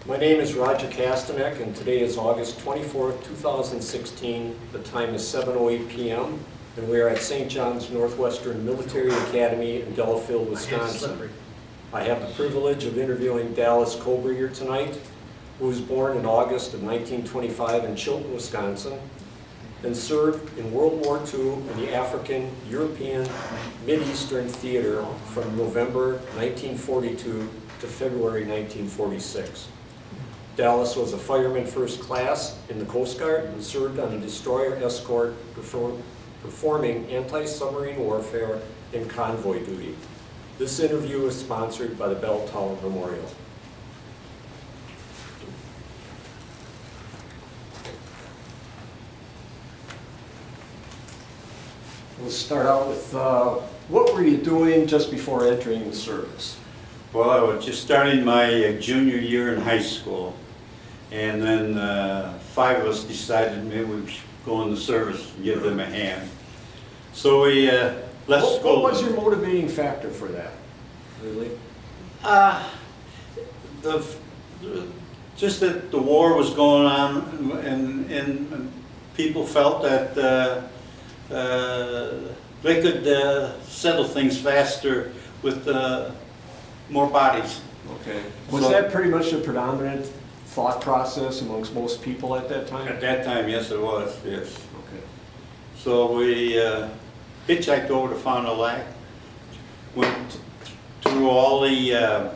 My name is Roger Kastanek, and today is August 24th, 2016. The time is 7:08 p.m., and we are at St. John's Northwestern Military Academy in Delafield, Wisconsin. I have the privilege of interviewing Dallas Kobriger tonight, who was born in August of 1925 in Chilton, Wisconsin, and served in World War II in the African, European, Mid-Eastern Theater from November 1942 to February 1946. Dallas was a fireman first class in the Coast Guard and served on a destroyer escort performing anti-submarine warfare and convoy duty. This interview is sponsored by the Bell Tower Memorial. We'll start out with what were you doing just before entering the service? Well, I was just starting my junior year in high school, and then 5 of us decided maybe we should go in the service and give them a hand. So we left school. What was your motivating factor for that, really? Just that the war was going on, and people felt that they could settle things faster with more bodies. Okay. Was that pretty much the predominant thought process amongst most people at that time? At that time, yes, it was, yes. Okay. So we hitchhiked over to Fond du Lac, went through all the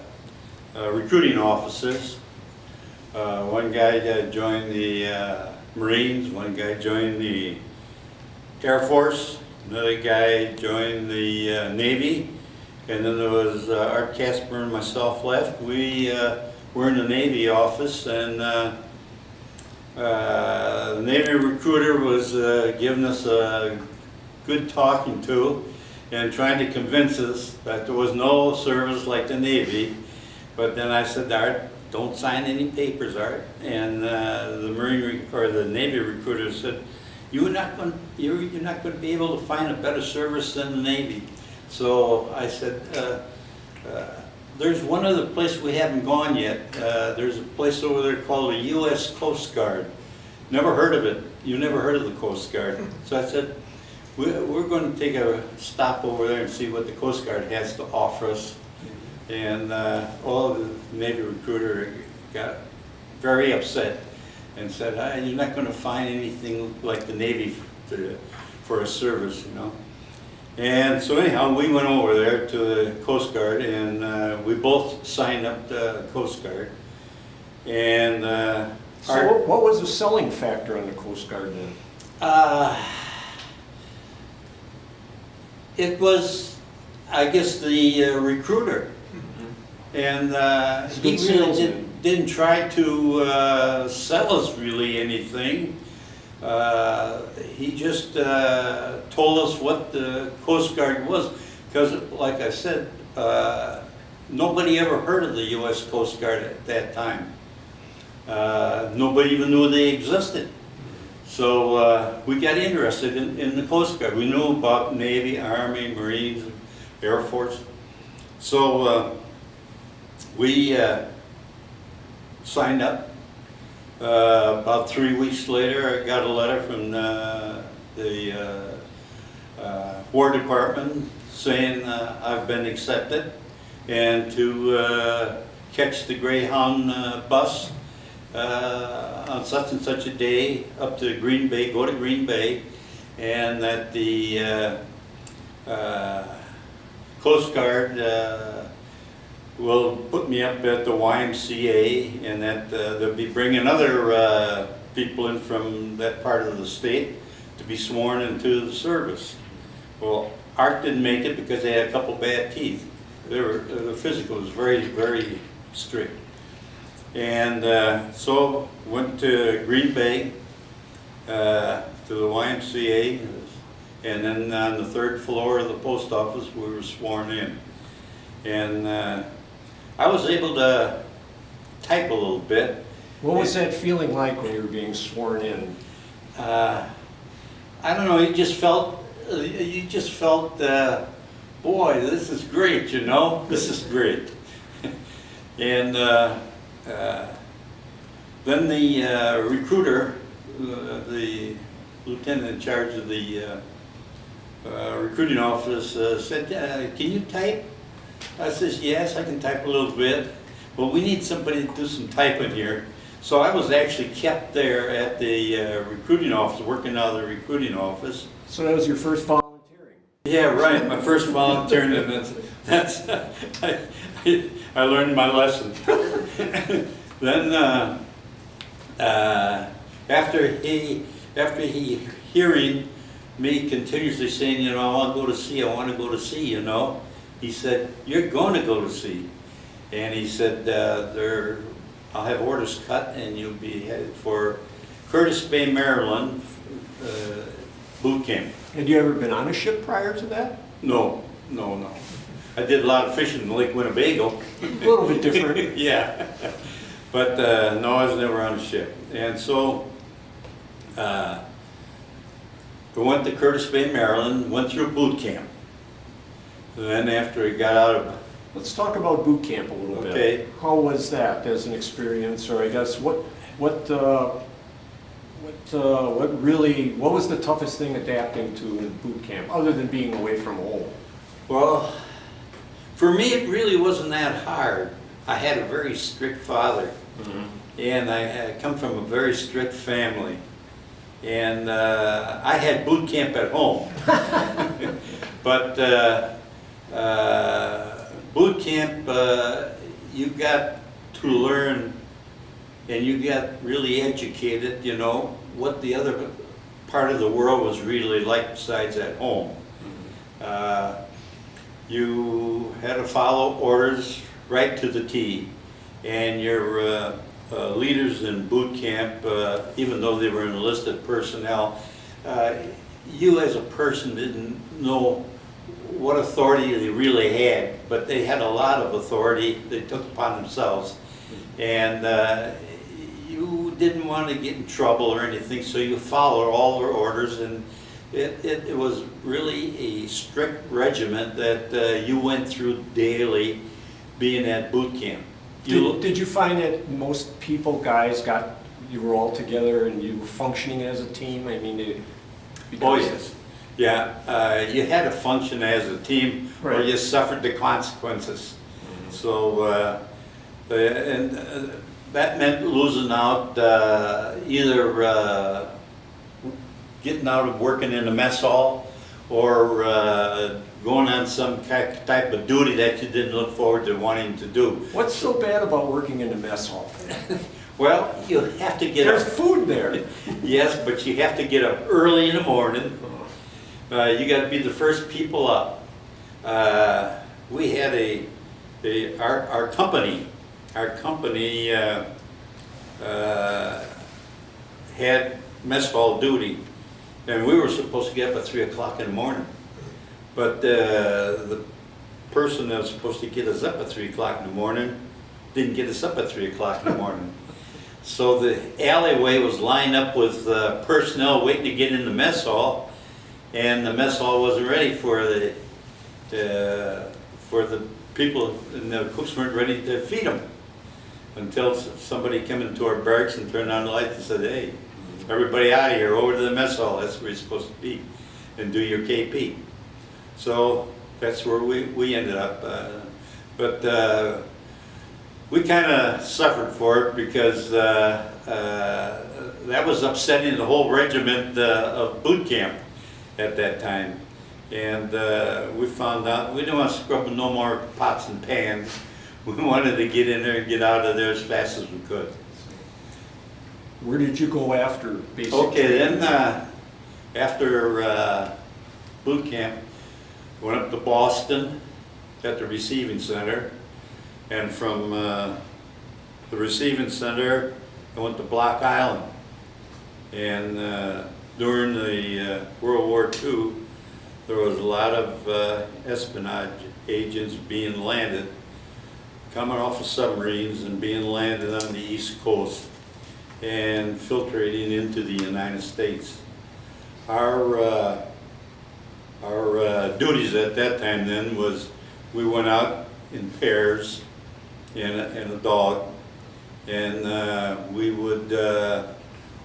recruiting offices. One guy joined the Marines, one guy joined the Air Force, another guy joined the Navy, and then there was Art Casper and myself left. We were in the Navy office, and the Navy recruiter was giving us a good talking to and trying to convince us that there was no service like the Navy. But then I said, Art, don't sign any papers, Art. And the Navy recruiter said, you're not going to be able to find a better service than the Navy. So I said, there's one other place we haven't gone yet. There's a place over there called the U.S. Coast Guard. Never heard of it. You never heard of the Coast Guard. So I said, we're going to take a stop over there and see what the Coast Guard has to offer us. And the Navy recruiter got very upset and said, you're not going to find anything like the Navy for a service, you know. And so anyhow, we went over there to the Coast Guard, and we both signed up the Coast Guard. And so what was the selling factor on the Coast Guard then? It was, I guess, the recruiter. And he really didn't try to sell us really anything. He just told us what the Coast Guard was, because like I said, nobody ever heard of the U.S. Coast Guard at that time. Nobody even knew they existed. So we got interested in the Coast Guard. We knew about Navy, Army, Marines, Air Force. So we signed up. About 3 weeks later, I got a letter from the War Department saying I've been accepted, and to catch the Greyhound bus on such and such a day up to Green Bay, go to Green Bay, and that the Coast Guard will put me up at the YMCA, and that they'll be bringing other people in from that part of the state to be sworn into the service. Well, Art didn't make it because they had a couple bad teeth. The physical was very, very strict. And so went to Green Bay, to the YMCA, and then on the 3rd floor of the post office we were sworn in. And I was able to type a little bit. What was that feeling like when you were being sworn in? I don't know, you just felt, boy, this is great, you know? This is great. And Then the recruiter, the lieutenant in charge of the recruiting office said, can you type? I says, yes, I can type a little bit. Well, we need somebody to do some typing here. So I was actually kept there at the recruiting office, working out of the recruiting office. So that was your first volunteering? Yeah, right, my first volunteering, and that's I learned my lesson. Then after he hearing me continuously saying, you know, I want to go to sea, I want to go to sea, you know, he said, you're going to go to sea. And he said, I'll have orders cut and you'll be headed for Curtis Bay, Maryland, boot camp. Had you ever been on a ship prior to that? No. I did a lot of fishing in Lake Winnebago. A little bit different. Yeah. But no, I was never on a ship. And so we went to Curtis Bay, Maryland, went through boot camp. And then after we got out of... Let's talk about boot camp a little bit. Okay. How was that as an experience, or I guess what was the toughest thing adapting to in boot camp, other than being away from home? Well, for me it really wasn't that hard. I had a very strict father, and I come from a very strict family. And I had boot camp at home. But boot camp, you got to learn and you got really educated, you know, what the other part of the world was really like besides at home. You had to follow orders right to the T, and your leaders in boot camp, even though they were enlisted personnel, you as a person didn't know what authority they really had, but they had a lot of authority they took upon themselves. And you didn't want to get in trouble or anything, so you followed all their orders, and it was really a strict regiment that you went through daily being at boot camp. Did you find that most people, guys, you were all together and you were functioning as a team? I mean, Oh yes, yeah. You had to function as a team, or Right. you suffered the consequences. So, that meant losing out, either getting out of working in the mess hall, or going on some type of duty that you didn't look forward to wanting to do. What's so bad about working in the mess hall? Well, you have to get There's up. food there. Yes, but you have to get up early in the morning. You got to be the first people up. We had our company had mess hall duty, and we were supposed to get up at 3 o'clock in the morning. But the person that was supposed to get us up at 3 o'clock in the morning didn't get us up at 3 o'clock in the morning. So the alleyway was lined up with personnel waiting to get in the mess hall, and the mess hall wasn't ready for the people, and the cooks weren't ready to feed them until somebody came into our barracks and turned on the lights and said, "Hey, everybody out of here, over to the mess hall. That's where you're supposed to be, and do your KP." So that's where we ended up. But we kind of suffered for it because that was upsetting the whole regiment of boot camp at that time. And we found out we didn't want to scrub no more pots and pans. We wanted to get in there and get out of there as fast as we could. Where did you go after basic Okay, training? then after boot camp, went up to Boston at the receiving center, and from the receiving center I went to Block Island. And during the World War II, there was a lot of espionage agents being landed, coming off of submarines and being landed on the East Coast and filtrating into the United States. Our duties at that time then was we went out in pairs in a dog, and we would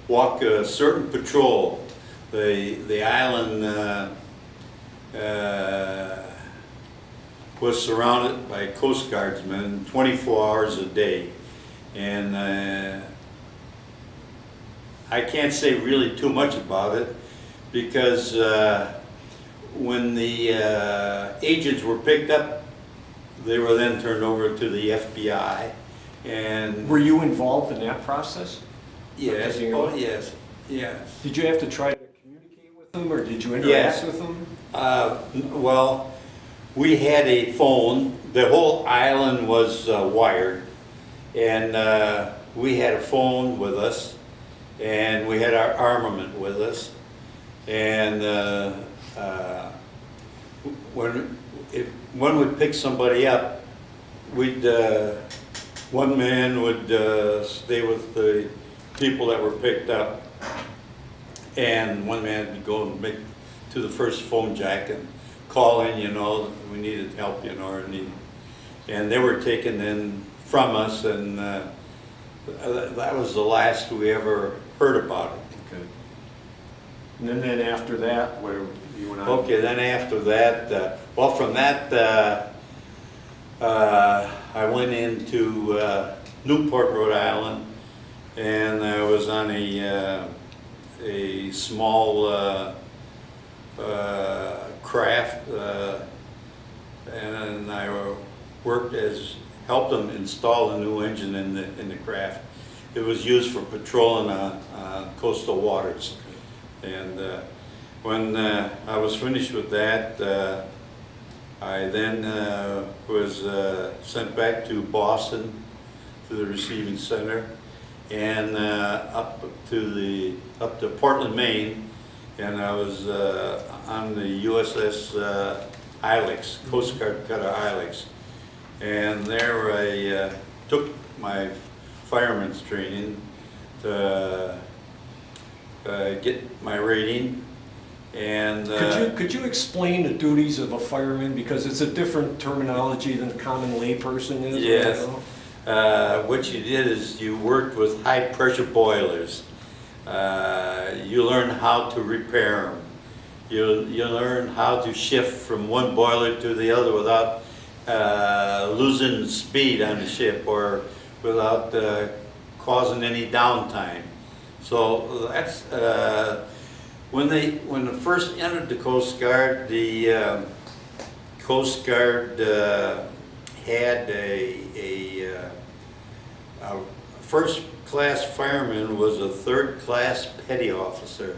walk a certain patrol. The island was surrounded by Coast Guardsmen 24 hours a day, and I can't say really too much about it because when the agents were picked up, they were then turned over to the FBI. And Were you involved in that process? yes, Picking oh up? yes, yes. Did you have to try to communicate with them, or did you interact Yeah. with them? Well, we had a phone. The whole island was wired, and we had a phone with us, and we had our armament with us, and if one would pick somebody up, we'd one man would stay with the people that were picked up, and one man would go and make to the first phone jack and call in, you know, we needed help, you know, and they were taken in from us, and that was the last we ever heard about it. Okay. And then after that, where you went on? Okay, then after that, well, from that, I went into Newport, Rhode Island, and I was on a small craft, and I helped them install a new engine in the craft. It was used for patrolling coastal waters. And when I was finished with that, I then was sent back to Boston, to the receiving center, and up to Portland, Maine, and I was on the USS Ilex, Coast Guard cutter Ilex, and there I took my fireman's training to get my rating. And Could you explain the duties of a fireman, because it's a different terminology than a common layperson is? Yes. You know? What you did is you worked with high pressure boilers. You learn how to repair them. You learn how to shift from one boiler to the other without losing speed on the ship or without causing any downtime. So that's when they first entered the Coast Guard. The Coast Guard had a first class fireman was a third class petty officer,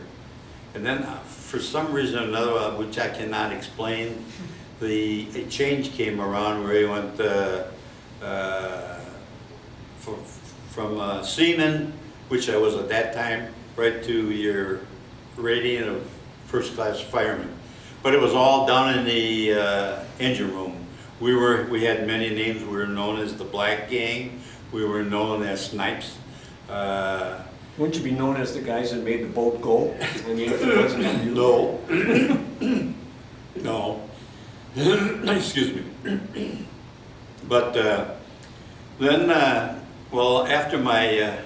and then for some reason or another, which I cannot explain, a change came around where he went from seaman, which I was at that time, right to your rating of first class fireman. But it was all down in the engine room. We had many names. We were known as the Black Gang. We were known as Snipes. Wouldn't you be known as the guys that made the boat go? I mean, if it wasn't you. No. No. Excuse me. But then, well, after my,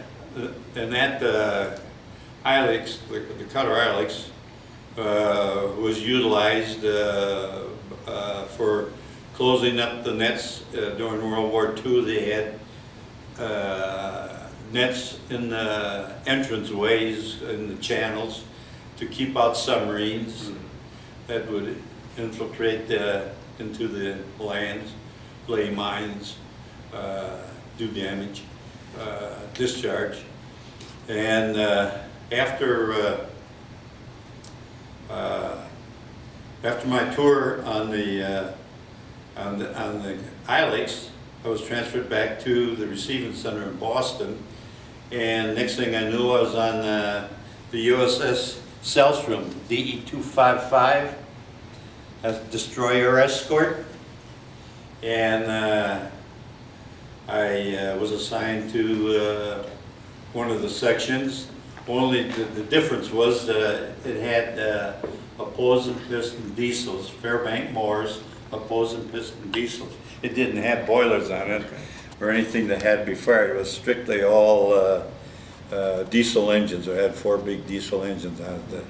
and that Ilex, the cutter Ilex, was utilized for closing up the nets during World War II. They had nets in the entranceways in the channels to keep out submarines that would infiltrate into the lands, lay mines, do damage, discharge. And after my tour on the Ilex, I was transferred back to the receiving center in Boston, and next thing I knew, I was on the USS Selstrom, DE-255, as destroyer escort, and I was assigned to one of the sections. Only the difference was that it had opposing piston diesels, Fairbank Moores opposing piston diesels. It didn't have boilers on it, or anything that had to be fired. It was strictly all diesel engines. It had 4 big diesel engines on it.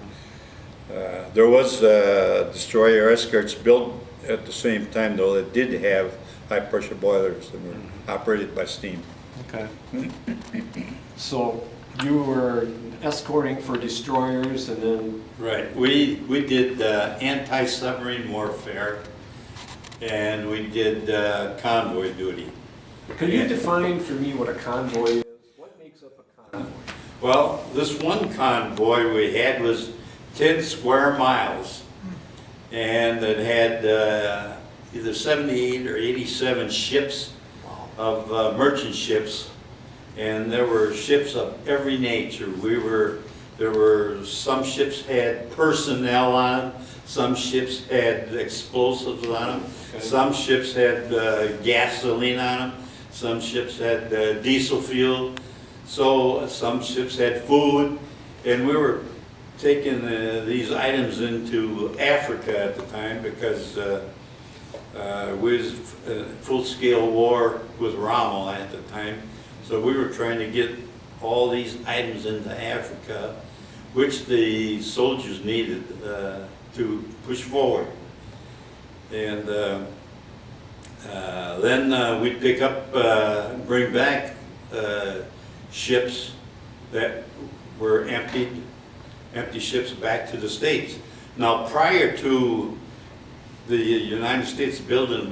There was destroyer escorts built at the same time, though, that did have high pressure boilers that were operated by steam. Okay. So you were escorting for destroyers and then... Right. We did anti-submarine warfare, and we did convoy duty. Can you define for me what a convoy is? What makes up a convoy? Well, this one convoy we had was 10 square miles, and it had either 78 or 87 ships of merchant ships, and there were ships of every nature. There were some ships had personnel on them, some ships had explosives on them, some ships had gasoline on them, some ships had diesel fuel, so some ships had food, and we were taking these items into Africa at the time because we was full-scale war with Rommel at the time, so we were trying to get all these items into Africa, which the soldiers needed to push forward. And then we'd pick up, bring back ships that were empty ships back to the States. Now, prior to the United States building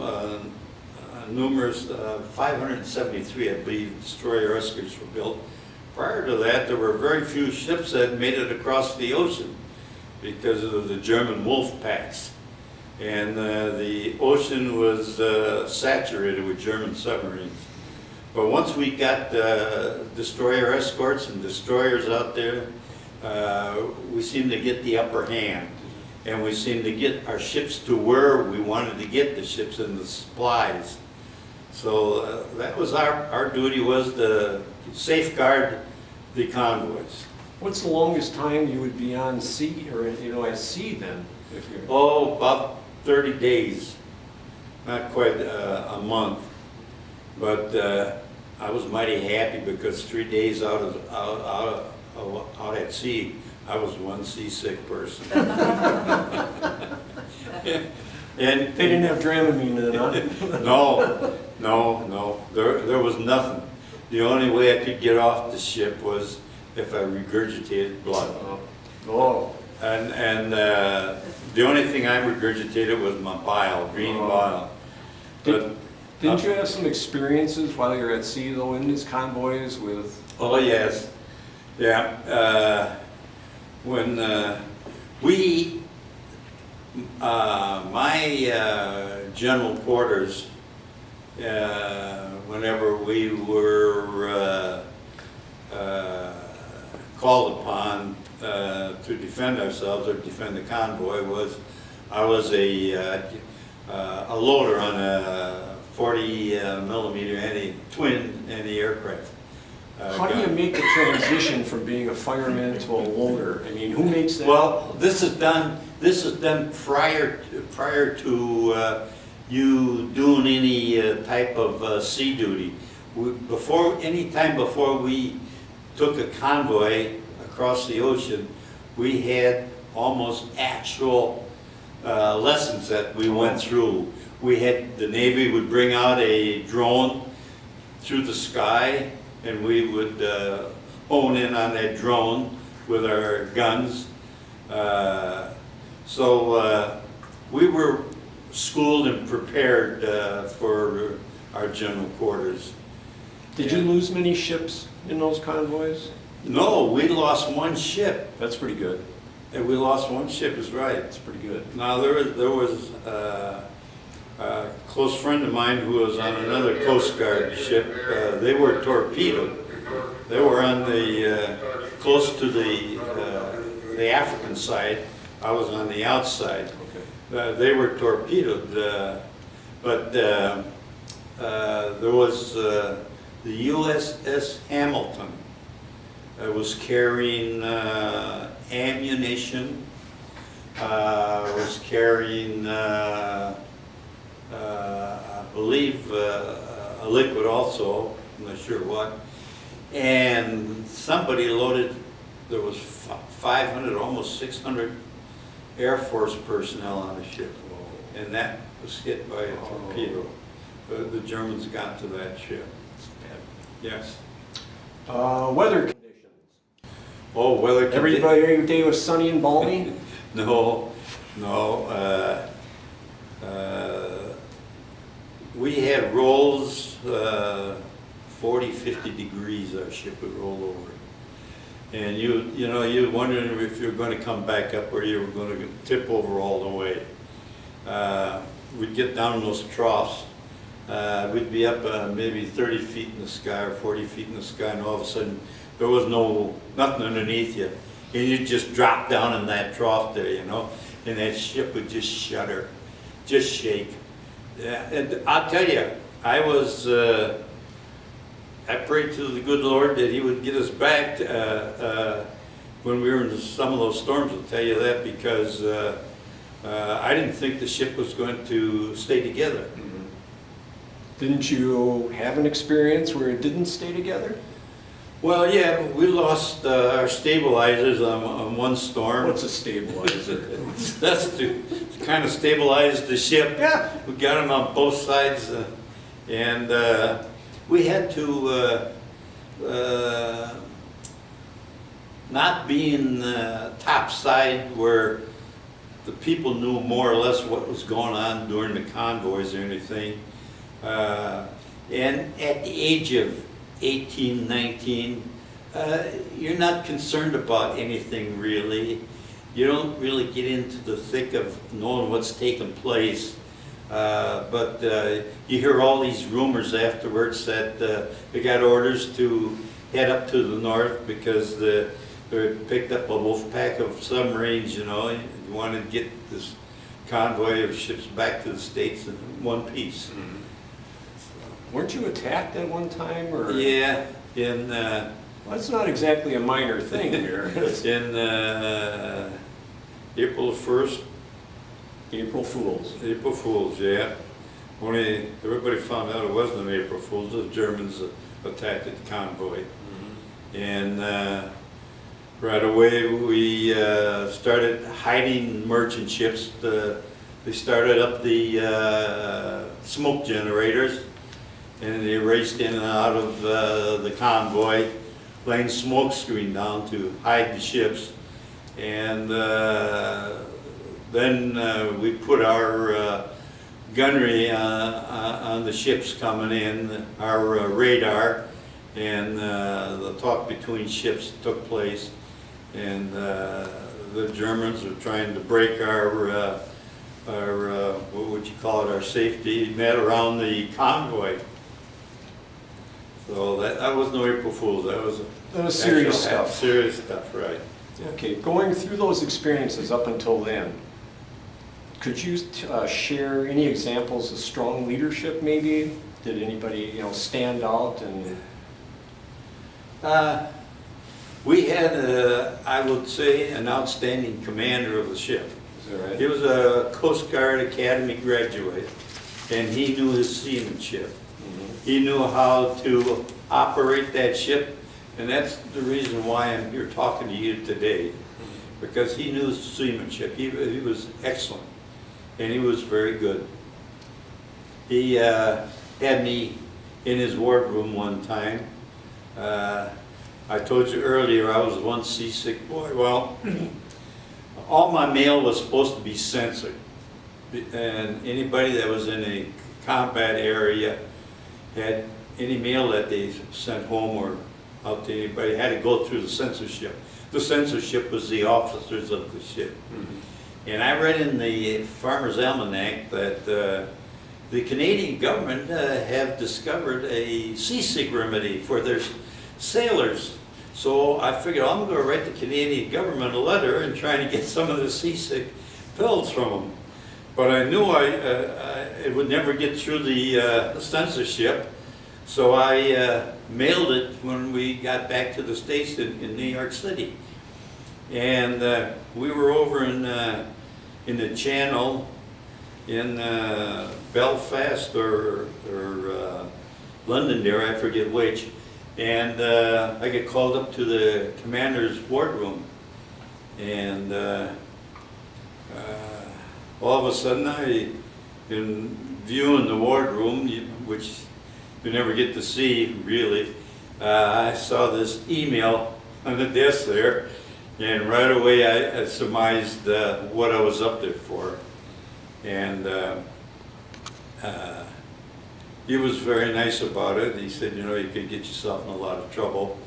numerous 573, I believe, destroyer escorts were built. Prior to that, there were very few ships that made it across the ocean because of the German wolf packs. And the ocean was saturated with German submarines. But once we got destroyer escorts and destroyers out there, we seemed to get the upper hand. And we seemed to get our ships to where we wanted to get the ships and the supplies. So that was our duty, was to safeguard the convoys. What's the longest time you would be on sea, or at sea then? If you're... Oh, about 30 days, not quite a month. But I was mighty happy because 3 days out at sea, I was one seasick person. And They didn't have Dramamine then, huh? No. There was nothing. The only way I could get off the ship was if I regurgitated blood. Oh. And the only thing I regurgitated was my bile, green bile. But, Didn't you have some experiences while you were at sea, though, in these convoys with... Oh, yes. Yeah. When my general quarters, whenever we were called upon to defend ourselves or defend the convoy, I was a loader on a 40 millimeter twin anti-aircraft. How do you make the transition from being a fireman to a loader? I mean, who makes that? Well, this is done prior to you doing any type of sea duty. Any time before we took a convoy across the ocean, we had almost actual lessons that we went through. The Navy would bring out a drone through the sky, and we would hone in on that drone with our guns. So we were schooled and prepared for our general quarters. Did you lose many ships in those convoys? No, we lost one ship. That's pretty good. And we lost one ship, is right. That's pretty good. Now, there was a close friend of mine who was on another Coast Guard ship. They were torpedoed. They were on close to the African side. I was on the outside. Okay. They were torpedoed, but there was the USS Hamilton. It was carrying ammunition. Was carrying, I believe, a a liquid also, I'm not sure what. And somebody loaded, there was 500, almost 600 Air Force personnel on the ship. And that was hit by a torpedo. The Germans got to that ship. Yes. Weather conditions. Oh, weather conditions. Every day was sunny and balmy? No. We had rolls, 40, 50 degrees our ship would roll over. And you're wondering if you're going to come back up or you were going to tip over all the way. We'd get down in those troughs. We'd be up maybe 30 feet in the sky or 40 feet in the sky, and all of a sudden there was nothing underneath you. And you'd just drop down in that trough there, and that ship would just shudder, just shake. Yeah, and I'll tell you, I prayed to the good Lord that He would get us back when we were in some of those storms, I'll tell you that, because I didn't think the ship was going to stay together. Mm-hmm. Didn't you have an experience where it didn't stay together? Well, yeah, we lost our stabilizers on one storm. What's a stabilizer? That's to kind of stabilize the ship. Yeah. We got them on both sides, and we had to not be in top side where the people knew more or less what was going on during the convoys or anything. And at the age of 18, 19, you're not concerned about anything really. You don't really get into the thick of knowing what's taking place. But you hear all these rumors afterwards that they got orders to head up to the north because they picked up a wolf pack of submarines, you wanted to get this convoy of ships back to the States in one piece. Mm-hmm. Weren't you attacked at one time? Or? Yeah, in... well, that's not exactly a minor thing here. in April 1st. April Fools. April Fools, yeah. Only everybody found out it wasn't an April Fools. The Germans attacked the convoy. Mm-hmm. And right away we started hiding merchant ships. They started up the smoke generators, and they raced in and out of the convoy, laying smoke screen down to hide the ships. And then we put our gunnery on the ships coming in, our radar, and the talk between ships took place. And the Germans were trying to break our what would you call it, our safety net around the convoy. So that was no April Fool's. That was serious stuff. Serious stuff, right. Okay, going through those experiences up until then, could you share any examples of strong leadership maybe? Did anybody stand out? And we had, I would say, an outstanding commander of the ship. Is that right? He was a Coast Guard Academy graduate, and he knew his seamanship. Mm-hmm. He knew how to operate that ship, and that's the reason why I'm here talking to you today, because he knew seamanship. He was excellent, and he was very good. He had me in his wardroom one time. I told you earlier I was one seasick boy. Well, all my mail was supposed to be censored, and anybody that was in a combat area had any mail that they sent home or out to anybody had to go through the censorship. The censorship was the officers of the ship. Mm-hmm. And I read in the Farmer's Almanac that the Canadian government have discovered a seasick remedy for their sailors. So I figured I'm going to write the Canadian government a letter and try to get some of the seasick pills from them. But I knew it would never get through the censorship. So I mailed it when we got back to the States in New York City. And we were over in the Channel in Belfast or Londonderry, I forget which, and I get called up to the commander's wardroom, and all of a sudden in viewing the wardroom, which you never get to see really, I saw this email on the desk there, and right away I surmised what I was up there for. And he was very nice about it. He said, you know, you could get yourself in a lot of trouble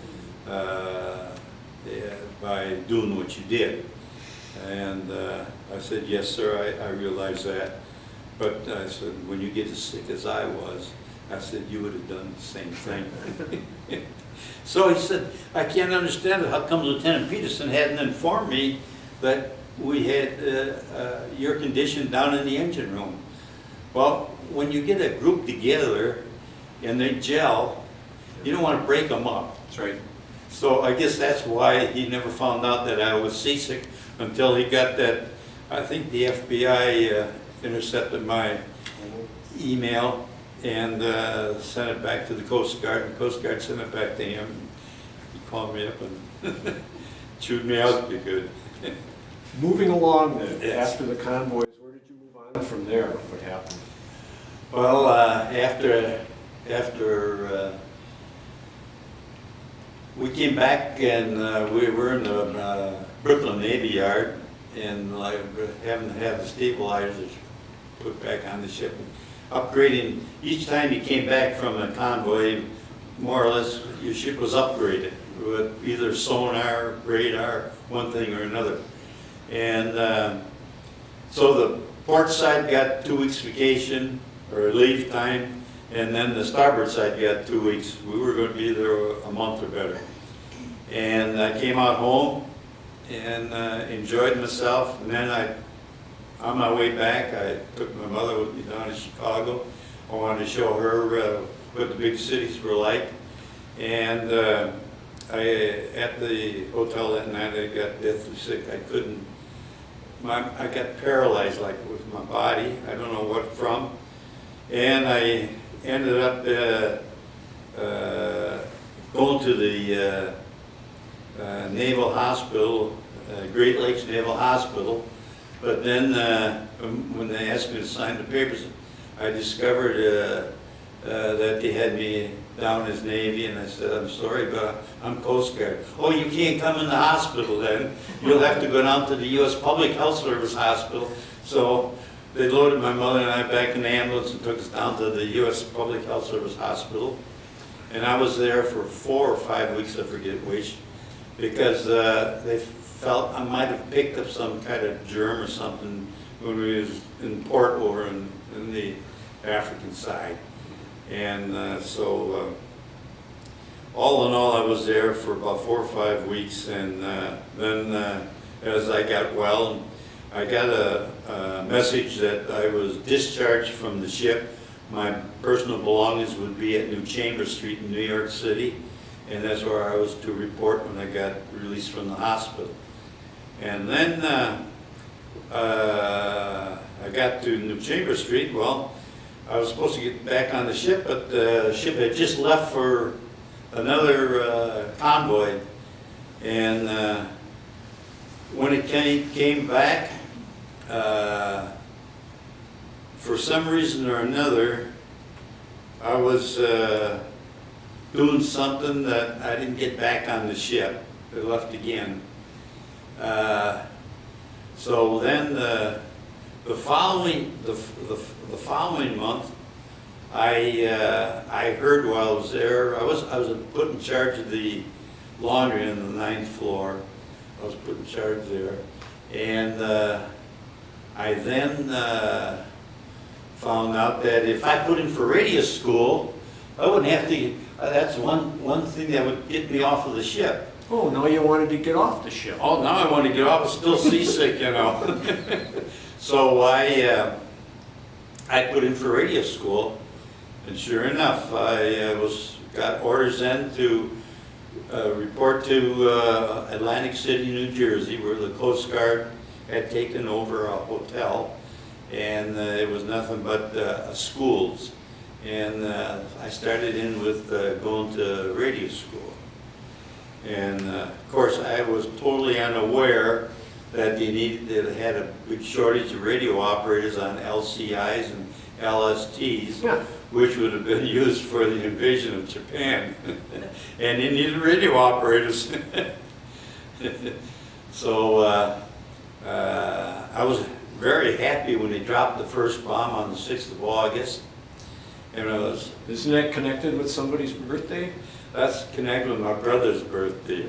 by doing what you did. And I said, yes, sir, I realize that. But I said, when you get as sick as I was, I said, you would have done the same thing. So he said, I can't understand it. How come Lieutenant Peterson hadn't informed me that we had your condition down in the engine room? Well, when you get a group together and they gel, you don't want to break them up. That's right. So I guess that's why he never found out that I was seasick until he got that. I think the FBI intercepted my email and sent it back to the Coast Guard, and the Coast Guard sent it back to him. He called me up and chewed me out good. Moving along then, Yes. after the convoys, where did you move on from there? What happened? Well, after we came back and we were in the Brooklyn Navy Yard, and having to have the stabilizers put back on the ship, upgrading. Each time you came back from a convoy, more or less your ship was upgraded with either sonar, radar, one thing or another. And so the port side got 2 weeks vacation or leave time, and then the starboard side got 2 weeks. We were going to be there a month or better. And I came out home and enjoyed myself, and then on my way back, I took my mother with me down to Chicago. I wanted to show her what the big cities were like. And at the hotel that night, I got deathly sick. I got paralyzed, like with my body. I don't know what from. And I ended up going to the Naval Hospital, Great Lakes Naval Hospital. But then when they asked me to sign the papers, I discovered that they had me down as Navy, and I said, I'm sorry, but I'm Coast Guard. Oh, you can't come in the hospital then. You'll have to go down to the U.S. Public Health Service Hospital. So they loaded my mother and I back in the ambulance and took us down to the U.S. Public Health Service Hospital. And I was there for 4 or 5 weeks, I forget which, because they felt I might have picked up some kind of germ or something when we was in port over in the African side. And so all in all, I was there for about 4 or 5 weeks, and then as I got well, I got a message that I was discharged from the ship. My personal belongings would be at New Chambers Street in New York City, and that's where I was to report when I got released from the hospital. And then I got to New Chambers Street. Well, I was supposed to get back on the ship, but the ship had just left for another convoy. And when it came back, for some reason or another, I was doing something that I didn't get back on the ship. It left again. So then the following month, I heard while I was there, I was put in charge of the laundry on the 9th floor. I was put in charge there, and I then found out that if I put in for radio school, I wouldn't have to. That's one thing that would get me off of the ship. Oh, now you wanted to get off the ship. Oh, now I want to get off. I'm still seasick, you know. So I put in for radio school, and sure enough, I got orders in to report to Atlantic City, New Jersey, where the Coast Guard had taken over a hotel, and it was nothing but schools. And I started in with going to radio school. And of course, I was totally unaware that they had a big shortage of radio operators on LCIs and LSTs, Yeah. which would have been used for the invasion of Japan. And they needed radio operators. So I was very happy when they dropped the first bomb on the 6th of August. And it was, Isn't that connected with somebody's birthday? that's connected with my brother's birthday.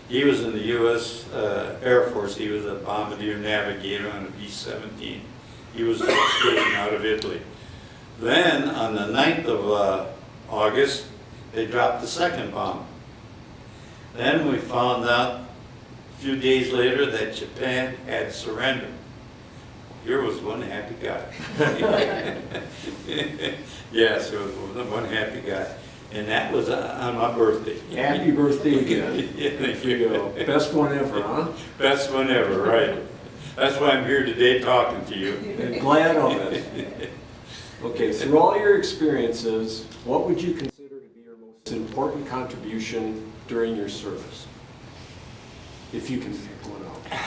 He was in the U.S. Air Force. He was a bombardier navigator on a B-17. He was escaping out of Italy. Then, on the 9th of August, they dropped the second bomb. Then we found out a few days later that Japan had surrendered. Here was one happy guy. Yes, it was one happy guy. And that was on my birthday. Happy birthday again. Yeah, thank There you go. Best one ever, huh? Best one ever, right. That's why I'm here today talking to you. And glad of it. Okay, through all your experiences, what would you consider to be your most important contribution during your service? If you can pick one out.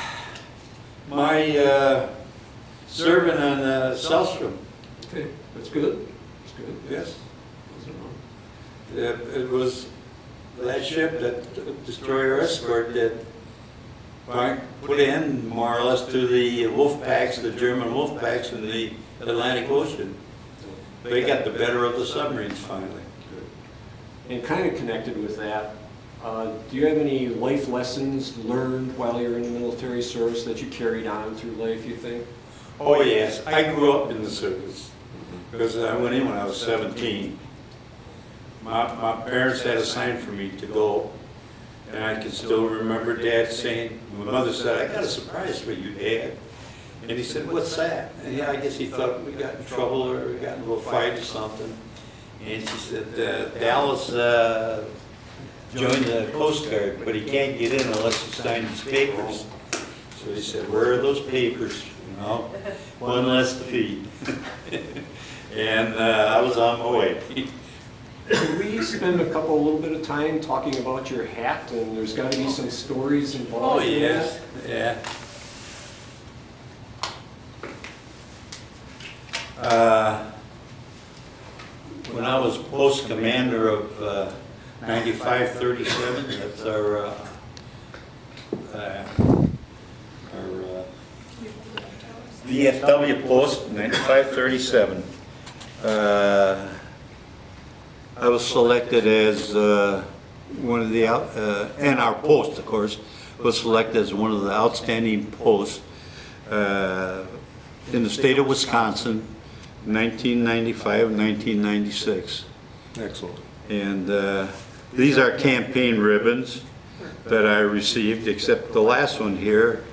My serving on Selstrom, Okay, that's good. That's good. yes. It was that ship, that destroyer escort that put in more or less to the wolf packs, the German wolf packs in the Atlantic Ocean. They got the better of the submarines finally. And kind of connected with that, do you have any life lessons learned while you're in the military service that you carried on through life, you think? Oh yes, I grew up in the service because I went in when I was 17. My parents had a sign for me to go, and I can still remember Dad saying, my mother said, "I got a surprise for you, Dad." And he said, "What's that?" And yeah, I guess he thought we got in trouble or we got in a little fight or something. And she said, "Dallas joined the Coast Guard, but he can't get in unless you sign these papers." So he said, "Where are those papers? You know, one less to feed." And I was on my way. Could we spend a little bit of time talking about your hat? And there's got to be some stories Oh, involved in yes, that. yeah. When I was post commander of 9537, that's our VFW post, 9537. I was selected as one of the, and our post, of course, was selected as one of the outstanding posts in the state of Wisconsin, 1995 and 1996. Excellent. And these are campaign ribbons that I received, except the last one here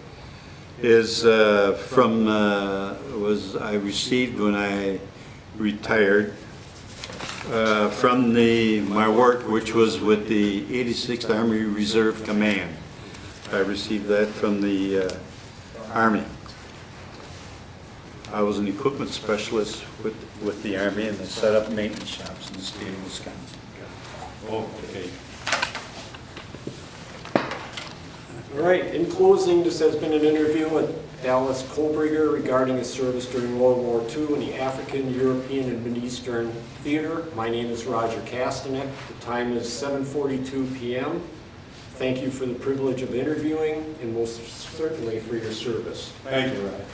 is from, I received when I retired from my work, which was with the 86th Army Reserve Command. I received that from the Army. I was an equipment specialist with the Army, and I set up maintenance shops in the state of Wisconsin. Okay. All right, in closing, this has been an interview with Dallas Kobriger regarding his service during World War II in the African, European, and Mid-Eastern Theater. My name is Roger Kastanek. The time is 7:42 p.m. Thank you for the privilege of interviewing and most certainly for your service. Thank you, Rod.